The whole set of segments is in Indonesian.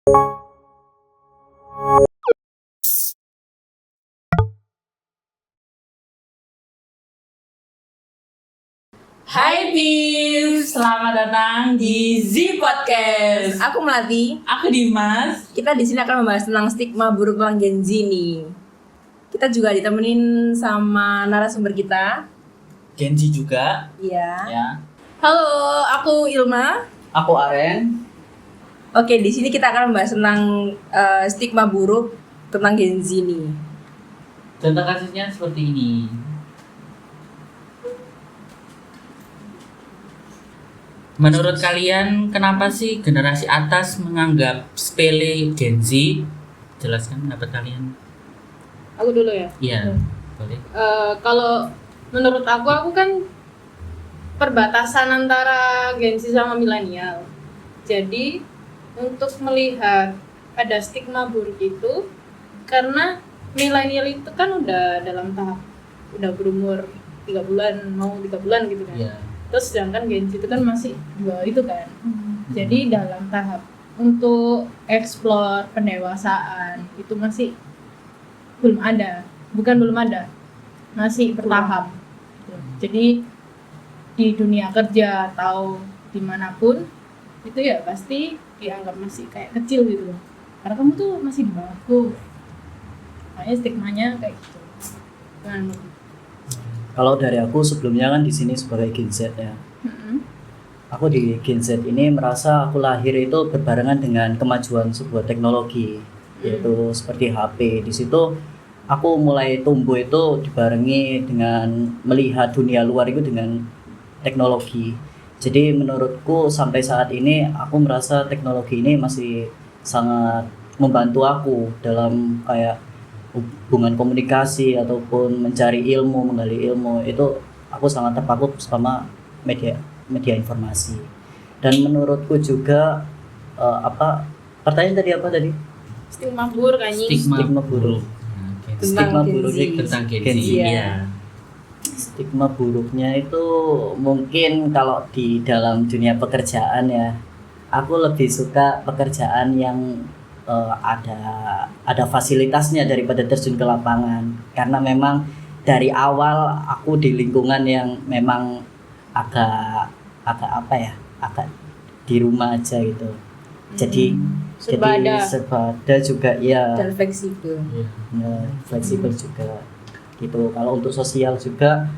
Hai Pips, selamat datang di Z Podcast. Aku Melati. Aku Dimas. Kita di sini akan membahas tentang stigma buruk tentang Gen Z nih. Kita juga ditemenin sama narasumber kita. Gen Z juga. Iya. Ya. Halo, aku Ilma. Aku Aren. Oke, di sini kita akan membahas tentang stigma buruk tentang Gen Z nih. Contoh kasusnya seperti ini. Menurut kalian, kenapa sih generasi atas menganggap sepele Gen Z? Jelaskan pendapat kalian. Aku dulu ya. Iya, boleh. Kalau menurut aku kan perbatasan antara Gen Z sama milenial. Jadi untuk melihat ada stigma buruk itu karena milenial itu kan udah dalam tahap udah berumur 3 bulan mau 3 bulan gitu kan. Iya. Terus sedangkan Gen Z itu kan masih dua itu kan. Jadi dalam tahap untuk explore pendewasaan itu masih belum ada. Bukan belum ada. Masih bertahap. Jadi di dunia kerja atau dimanapun itu ya pasti dianggap masih kayak kecil gitu loh. Karena kamu tuh masih di bawahku. Makanya stigmanya kayak gitu. Kalau dari aku sebelumnya kan di sini sebagai Gen Z ya. Aku di Gen Z ini merasa aku lahir itu berbarengan dengan kemajuan sebuah teknologi, yaitu seperti HP. Di situ aku mulai tumbuh itu dibarengi dengan melihat dunia luar itu dengan teknologi. Jadi menurutku sampai saat ini aku merasa teknologi ini masih sangat membantu aku dalam kayak hubungan komunikasi ataupun mencari ilmu, menggali ilmu. Itu aku sangat terpaku sama media informasi. Dan menurutku juga pertanyaan tadi apa tadi? Stigma buruk anjing. Stigma buruk. Tentang Gen Z. Tentang Gen Z. Gen Z. Iya. Stigma buruknya itu mungkin kalau di dalam dunia pekerjaan ya, aku lebih suka pekerjaan yang ada fasilitasnya daripada terjun ke lapangan, karena memang dari awal aku di lingkungan yang memang agak di rumah aja gitu. Jadi serba ada juga ya. Dan fleksibel. Ya, fleksibel juga gitu. Kalau untuk sosial juga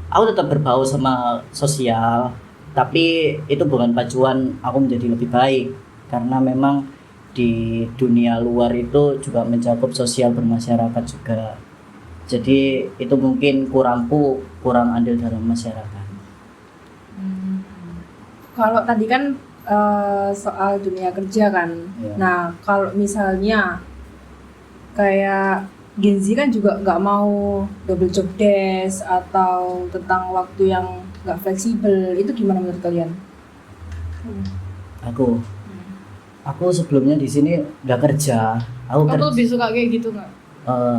aku tetap berbau sama sosial, tapi itu bukan pacuan aku menjadi lebih baik, karena memang di dunia luar itu juga mencakup sosial bermasyarakat juga. Jadi itu mungkin kurang andil dalam masyarakat. Kalau tadi kan soal dunia kerja kan. Ya. Nah, kalau misalnya kayak Gen Z kan juga nggak mau double job desk atau tentang waktu yang nggak fleksibel, itu gimana menurut kalian? Aku sebelumnya di sini nggak kerja. Kamu lebih suka kayak gitu nggak?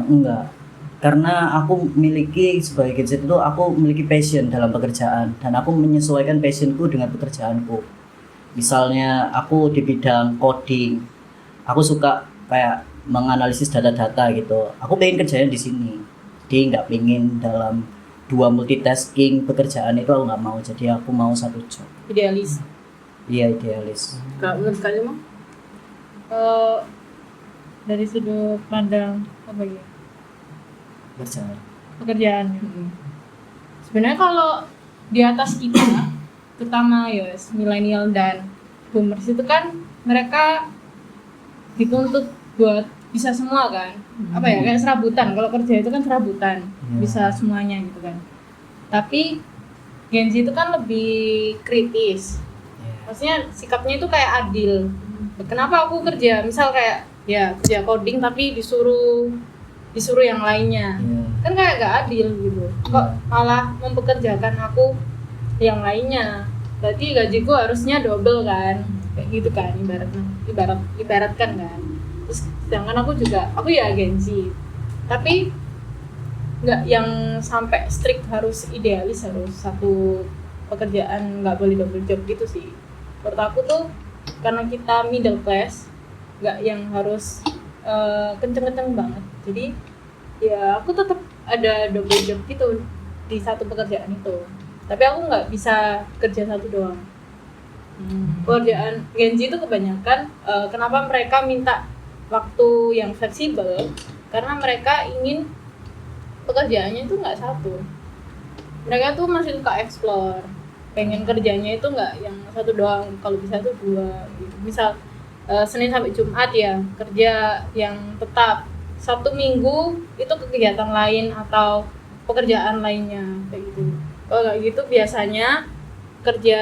Enggak, karena aku memiliki sebagai Gen Z itu aku memiliki passion dalam pekerjaan, dan aku menyesuaikan passionku dengan pekerjaanku. Misalnya aku di bidang coding, aku suka kayak menganalisis data-data gitu. Aku pengen kerjanya di sini, jadi nggak pengen dalam dua multitasking pekerjaan itu, aku nggak mau. Jadi aku mau satu job. Idealis. Iya, idealis. Kalau menurut kalian mah? Dari sudut pandang apa ya? Pekerjaan. Sebenarnya kalau di atas kita, terutama ya milenial dan boomers itu kan mereka dituntut buat bisa semua kan. Apa ya, kayak serabutan. Kalau kerja itu kan serabutan, bisa semuanya gitu kan. Tapi Gen Z itu kan lebih kritis. Maksudnya sikapnya itu kayak adil. Kenapa aku kerja misal kayak ya kerja coding tapi disuruh yang lainnya, kan kayak gak adil gitu. Kok malah mempekerjakan aku yang lainnya, berarti gajiku harusnya double kan, kayak gitu kan ibaratkan kan. Terus sedangkan aku ya Gen Z, tapi nggak yang sampai strict harus idealis, harus satu pekerjaan nggak boleh double job gitu sih. Menurut aku tuh karena kita middle class nggak yang harus kenceng-kenceng banget. Jadi ya aku tetap ada double job gitu di satu pekerjaan itu. Tapi aku nggak bisa kerja satu doang. Pekerjaan Genzi itu kebanyakan kenapa mereka minta waktu yang fleksibel, karena mereka ingin pekerjaannya itu nggak satu. Mereka tuh masih suka explore, pengen kerjanya itu nggak yang satu doang, kalau bisa tuh 2 gitu. Misal Senin sampai Jumat ya kerja yang tetap, Sabtu Minggu itu kegiatan lain atau pekerjaan lainnya kayak gitu. Kalau kayak gitu biasanya kerja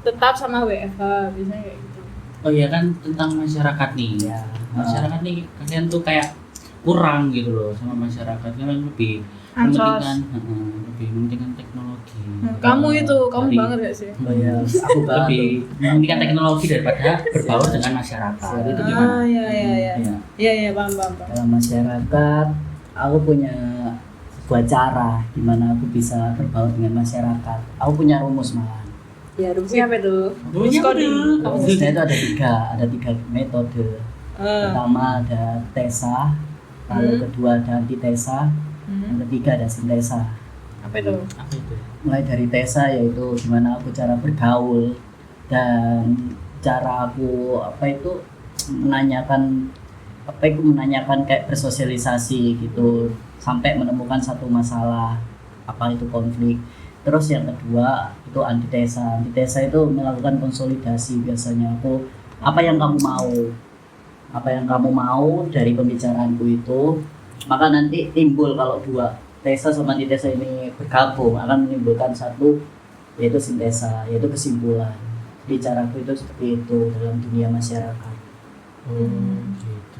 tetap sama WFH biasanya kayak gitu. Oh iya kan, tentang masyarakat nih ya. Masyarakat nih kalian tuh kayak kurang gitu loh sama masyarakat, kalian lebih mementingkan lebih mementingkan teknologi. Kamu Dari- banget gak sih? Oh ya, aku banget. lebih mementingkan teknologi daripada berbaur dengan masyarakat. Itu gimana? Iya Ya. iya paham. Dalam masyarakat, aku punya sebuah cara gimana aku bisa berbaur dengan masyarakat. Aku punya rumus malah. Ya, rumusnya apa tuh? Rumusnya apa tuh? Rumusnya itu ada tiga metode. Pertama ada tesa, lalu kedua ada antitesa, yang ketiga ada sintesa. Apa itu? Apa itu? Mulai dari tesa yaitu gimana aku cara bergaul dan cara aku menanyakan kayak bersosialisasi gitu sampai menemukan satu masalah, apa itu konflik. Terus yang kedua itu antitesa. Antitesa itu melakukan konsolidasi. Biasanya aku apa yang kamu mau dari pembicaraanku itu, maka nanti timbul kalau dua tesa sama antitesa ini bergabung akan menimbulkan satu, yaitu sintesa, yaitu kesimpulan. Jadi caraku itu seperti itu dalam dunia masyarakat. Gitu.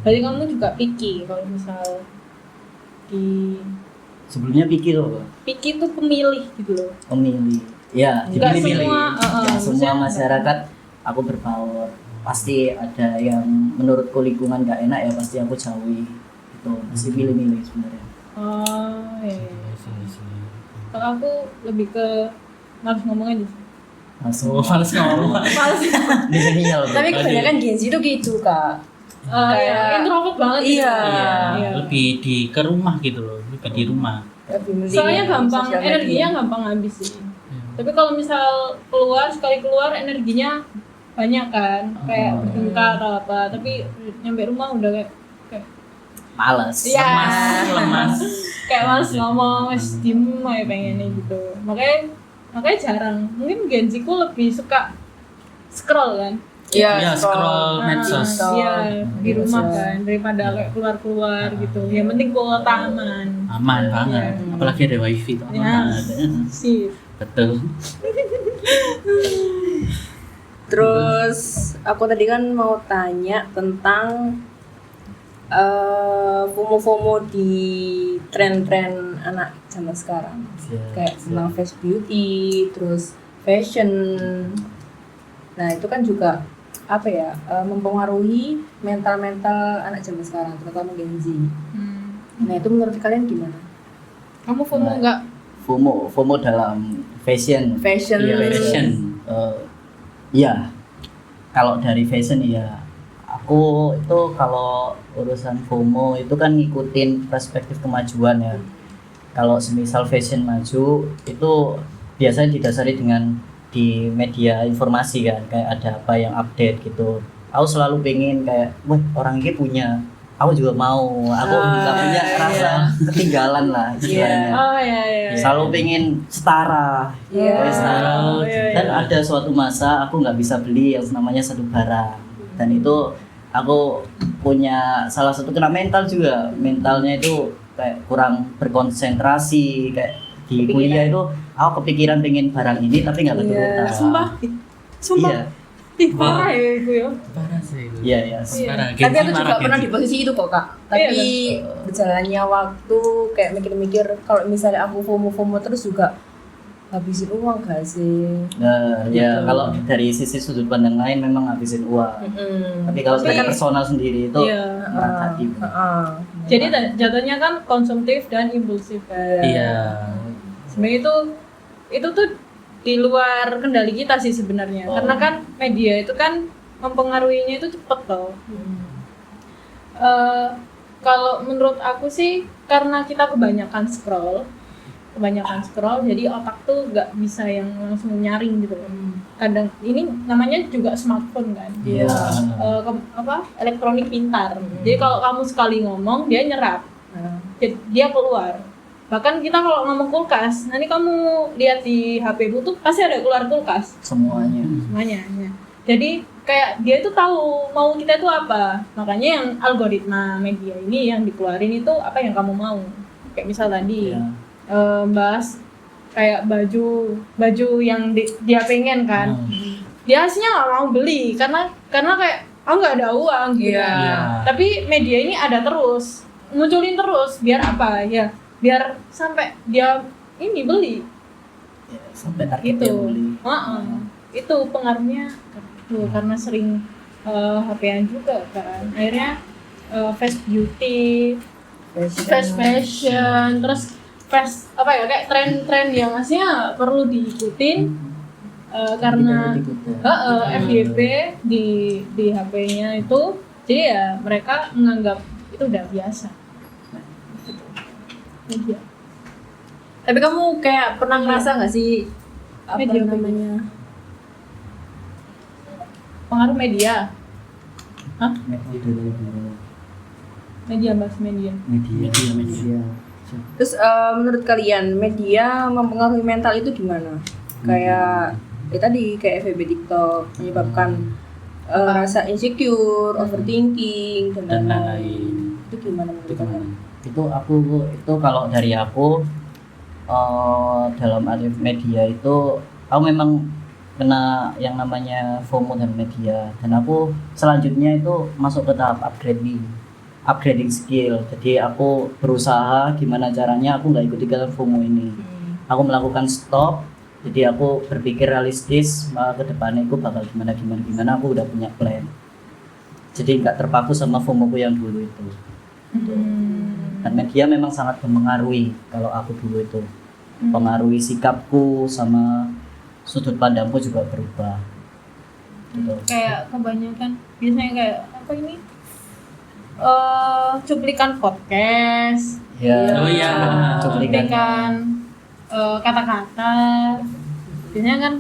Berarti kamu juga picky kalau misal di Sebelumnya pikir loh, picky tuh pemilih gitu loh. pemilih. Ya, Enggak dipilih-pilih. semua, Ya, semua maksudnya- masyarakat aku berbaur. Pasti ada yang menurutku lingkungan gak enak ya pasti aku jauhi. Itu masih milih-milih sebenarnya. Oh iya. Iya. Kalau aku lebih ke malas ngomong aja. Langsung Oh, males ngomong. Malas. milenial. Bro. Tapi kebanyakan Gen Z itu gitu, Kak. Kayak introvert banget gitu. Iya. Iya, lebih ke rumah gitu loh, lebih di rumah. Lebih milih Soalnya gampang, sosial media. energinya gampang habis sih. Tapi kalau misal sekali keluar energinya banyak kan, kayak bertingkah atau apa. Tapi nyampe rumah udah kayak Males. Iya. Lemas. kayak males ngomong, wes diem aja pengennya gitu. Makanya jarang. Mungkin Gen Z ku lebih suka scroll kan. Iya, scroll medsos. Iya, di rumah kan daripada kayak keluar-keluar gitu. Yang penting kuota aman. Aman banget. Iya. Apalagi ada wifi tuh. Ya. Aman. Sih. Betul. Terus aku tadi kan mau tanya tentang FOMO-FOMO di tren-tren anak zaman sekarang. Kayak tentang face beauty, terus fashion. Nah, itu kan juga apa ya? Mempengaruhi mental-mental anak zaman sekarang, terutama Gen Z. Nah, itu menurut kalian gimana? Kamu FOMO enggak? FOMO dalam fashion. Fashion. Iya, Fashion. Iya. Kalau dari fashion ya, aku itu kalau urusan FOMO itu kan ngikutin perspektif kemajuan ya. Kalau semisal fashion maju itu biasanya didasari dengan di media informasi kan, kayak ada apa yang update gitu. Aku selalu pengen kayak, wah orang ini punya, aku juga mau. Aku nggak punya rasa ketinggalan lah istilahnya. Oh iya. Selalu pengen setara. Iya. Pokoknya setara. Oh, iya. Dan ada suatu masa aku nggak bisa beli yang namanya satu barang. Dan itu aku punya salah satu kena mental juga. Mentalnya itu kayak kurang berkonsentrasi, kayak di kuliah itu aku kepikiran pengen barang ini tapi nggak keturutan. Sumpah. Iya. Ih, parah ya itu ya. Parah sih itu. Iya, iya. Parah. Tapi Gen Z aku juga marah, pernah Gen di Z. posisi itu kok, Kak. Tapi berjalannya waktu kayak mikir-mikir kalau misalnya aku FOMO terus juga habisin uang gak sih? Nah, ya Gitu. kalau dari sisi sudut pandang lain memang ngabisin uang. Tapi kalau secara personal sendiri itu Iya. merangkati. Jadi jatuhnya kan konsumtif dan impulsif. Iya. Sebenarnya itu tuh di luar kendali kita sih sebenarnya. Oh. Karena kan media itu kan mempengaruhinya itu cepet loh. Kalau menurut aku sih karena kita kebanyakan scroll jadi otak tuh nggak bisa yang langsung nyaring gitu loh. Kadang ini namanya juga smartphone kan. Iya. Elektronik pintar. Jadi kalau kamu sekali ngomong dia nyerap. Jadi dia keluar. Bahkan kita kalau ngomong kulkas, nanti kamu lihat di HP-mu tuh pasti ada keluar kulkas Semuanya. semuanya. Ya. Jadi kayak dia itu tahu mau kita itu apa. Makanya yang algoritma media ini yang dikeluarin itu apa yang kamu mau. Kayak misal tadi Iya. bahas kayak baju yang dia pengen kan. Dia aslinya nggak mau beli karena kayak nggak ada uang gitu. Iya. Iya. Tapi media ini ada terus, munculin terus biar apa ya? Biar sampai dia ini beli. Sampai targetnya Gitu. beli. Itu pengaruhnya tuh, karena sering HP-an juga kan. Akhirnya fast beauty, fast fashion, terus fast kayak tren-tren yang aslinya perlu diikutin karena FYP di HP-nya itu. Jadi ya mereka menganggap itu udah biasa. Media. Tapi kamu kayak pernah ngerasa nggak sih apa Media namanya? Pengaruh media. Media. Bahas media. Media. Terus menurut kalian media mempengaruhi mental itu gimana? Kayak tadi kayak FYP TikTok menyebabkan rasa insecure, overthinking dan Dan lain-lain. lain-lain. Itu gimana menurut kalian? Itu kalau dari aku dalam arti media itu aku memang kena yang namanya FOMO dan media, dan aku selanjutnya itu masuk ke tahap upgrading skill. Jadi aku berusaha gimana caranya aku nggak ikut ikutan FOMO ini. Aku melakukan stop. Jadi aku berpikir realistis, ke depannya aku bakal gimana aku udah punya plan. Jadi nggak terpaku sama FOMO-ku yang dulu itu. Dan media memang sangat mempengaruhi kalau aku dulu itu. Pengaruhi sikapku sama sudut pandangku juga berubah. Gitu. Kayak kebanyakan biasanya kayak apa ini? Cuplikan podcast, Ya. Oh iya. cuplikan kata-kata. Biasanya kan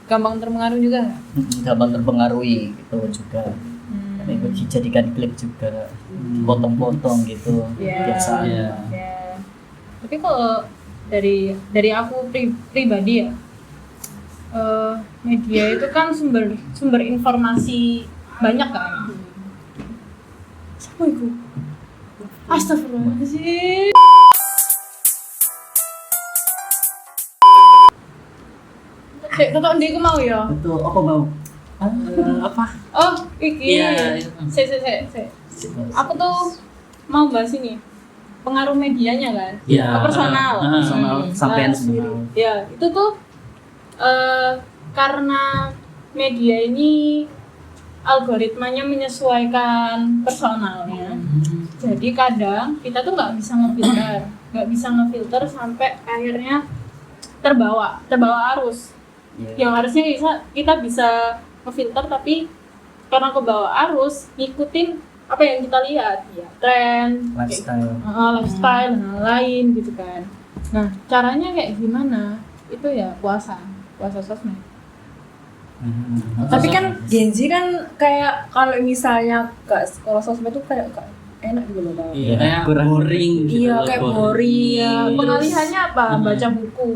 gampang terpengaruh juga nggak? Gampang terpengaruhi gitu juga. Karena itu dijadikan klip juga, potong-potong gitu. Iya. Biasa. Iya. Ya. Tapi kalau dari aku pribadi ya, media itu kan sumber informasi banyak kan. Siapa itu? Astagfirullahaladzim. Cek, tetap dia mau ya. Itu apa mau? Apa? Oh, iki. Iya. Sik. Aku tuh mau bahas ini. Pengaruh medianya kan. Iya. Ke personal. Personal sampean Nah, sendiri. Ya, itu tuh karena media ini algoritmanya menyesuaikan personalnya. Jadi kadang kita tuh nggak bisa ngefilter sampai akhirnya terbawa arus. Iya. Yang harusnya kita bisa ngefilter, tapi karena kebawa arus ngikutin apa yang kita lihat, ya tren, lifestyle dan lain gitu kan. Nah, caranya kayak gimana? Itu ya puasa sosmed. Tapi kan Gen Z kan kayak kalau misalnya gak sekolah sosmed tuh kayak gak enak gitu loh Kak. Iya, kayak Kurang- boring gitu. Iya, loh, kayak boring. boring. Ya, pengalihannya apa? Baca buku.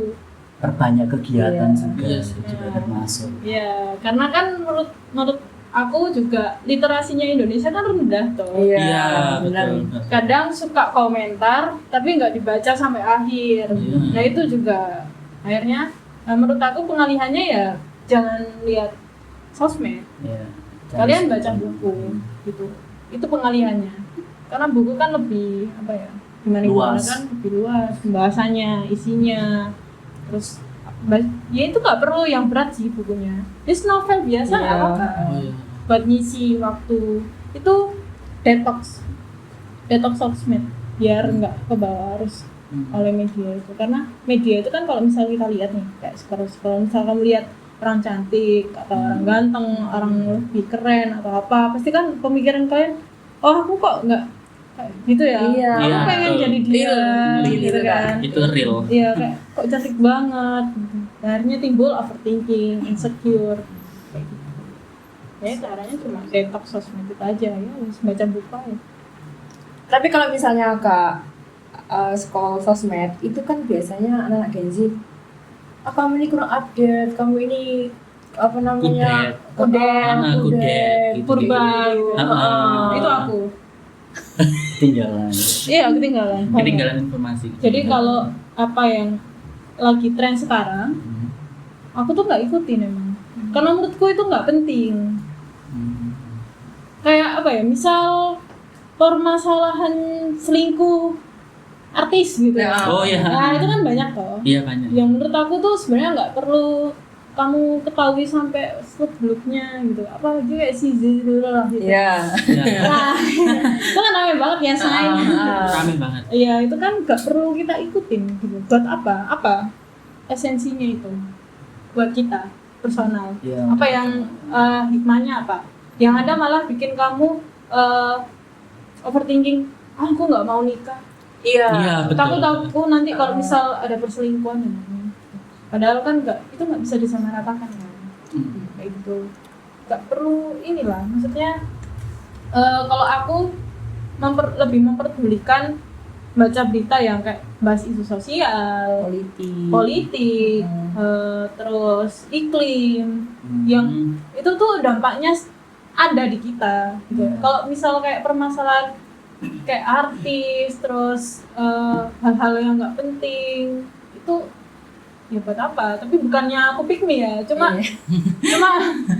Perbanyak kegiatan Iya. juga, Iya sih. juga termasuk. Ya, karena kan menurut aku juga literasinya Indonesia kan rendah toh. Iya, benar. betul. Kadang suka komentar tapi nggak dibaca sampai akhir. Iya. Nah itu juga akhirnya menurut aku pengalihannya ya jangan lihat sosmed, Ya. kalian baca buku gitu. Itu pengalihannya. Karena buku kan lebih apa ya? Gimana Luas. kan lebih luas pembahasannya, isinya. Terus ya itu nggak perlu yang berat sih bukunya. Just novel biasa nggak Iya. apa-apa. Oh iya. Buat ngisi waktu itu detox sosmed biar nggak kebawa arus oleh media itu. Karena media itu kan kalau misalnya kita lihat nih kayak scroll misalnya kamu lihat orang cantik atau orang ganteng, orang lebih keren atau apa, pasti kan pemikiran kalian oh aku kok nggak kayak gitu ya, Iya. aku Iya, pengen betul. jadi dia Real, gitu kan. Itu real. Iya kayak kok cantik banget gitu. Akhirnya timbul overthinking, insecure kayak gitu. Ya caranya cuma detox sosmed itu aja ya, harus baca buku ya. Tapi kalau misalnya Kak scroll sosmed itu kan biasanya anak-anak Gen Z, kamu ini kurang update, kamu ini apa namanya kudet, Gitu. Purba gitu. Itu aku. Tinggalan. Iya, ketinggalan. Ketinggalan informasi. Jadi kalau apa yang lagi tren sekarang, aku tuh nggak ikutin emang. Karena menurutku itu nggak penting. Kayak apa ya, misal permasalahan selingkuh artis gitu. Oh iya. Nah itu kan banyak toh. Iya banyak. Yang menurut aku tuh sebenarnya nggak perlu kamu ketahui sampai seluk-beluknya gitu. Apalagi kayak si Zidul lah gitu. Iya. Iya. Nah, itu kan rame banget ya say. Rame banget. Iya itu kan nggak perlu kita ikutin gitu. Buat apa? Apa esensinya itu? Buat kita personal. Iya. Apa yang hikmahnya apa? Yang ada malah bikin kamu overthinking. Aku nggak mau nikah. Iya. Iya betul. Takut nanti kalau misal ada perselingkuhan ya. Padahal kan itu nggak bisa disamaratakan kan. Kayak gitu. Nggak perlu inilah. Maksudnya kalau aku lebih memperdulikan baca berita yang kayak bahas isu sosial, politik, terus iklim, yang itu tuh dampaknya ada di kita. Gitu. Kalau misal kayak permasalahan kayak artis, terus hal-hal yang nggak penting itu ya buat apa? Tapi bukannya aku pick me ya, cuma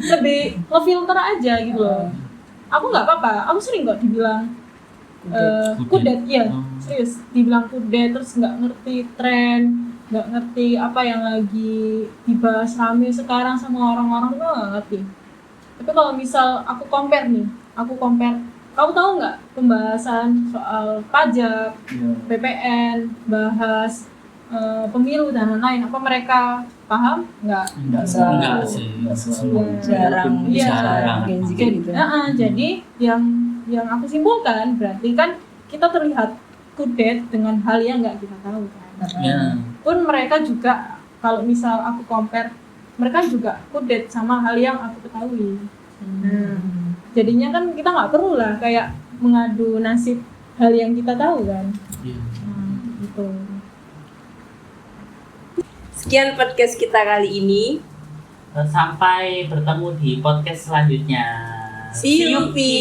lebih ngefilter aja gitu loh. Aku nggak apa-apa, aku sering kok dibilang kudet, ya serius, dibilang kudet terus nggak ngerti tren, nggak ngerti apa yang lagi dibahas rame sekarang sama orang-orang tuh nggak ngerti. Tapi kalau misal aku compare, kamu tahu nggak pembahasan soal pajak, PPN, bahas pemilu dan lain-lain, apa mereka paham? Nggak sih. Jarang. Gen Z kayak gitu. Jadi yang aku simpulkan berarti kan kita terlihat kudet dengan hal yang nggak kita tahu kan. Ya. Pun mereka juga kalau misal aku compare, mereka juga kudet sama hal yang aku ketahui. Jadinya kan kita nggak perlu lah kayak mengadu nasib hal yang kita tahu kan. Iya. Gitu. Sekian podcast kita kali ini. Sampai bertemu di podcast selanjutnya. See you, Pi.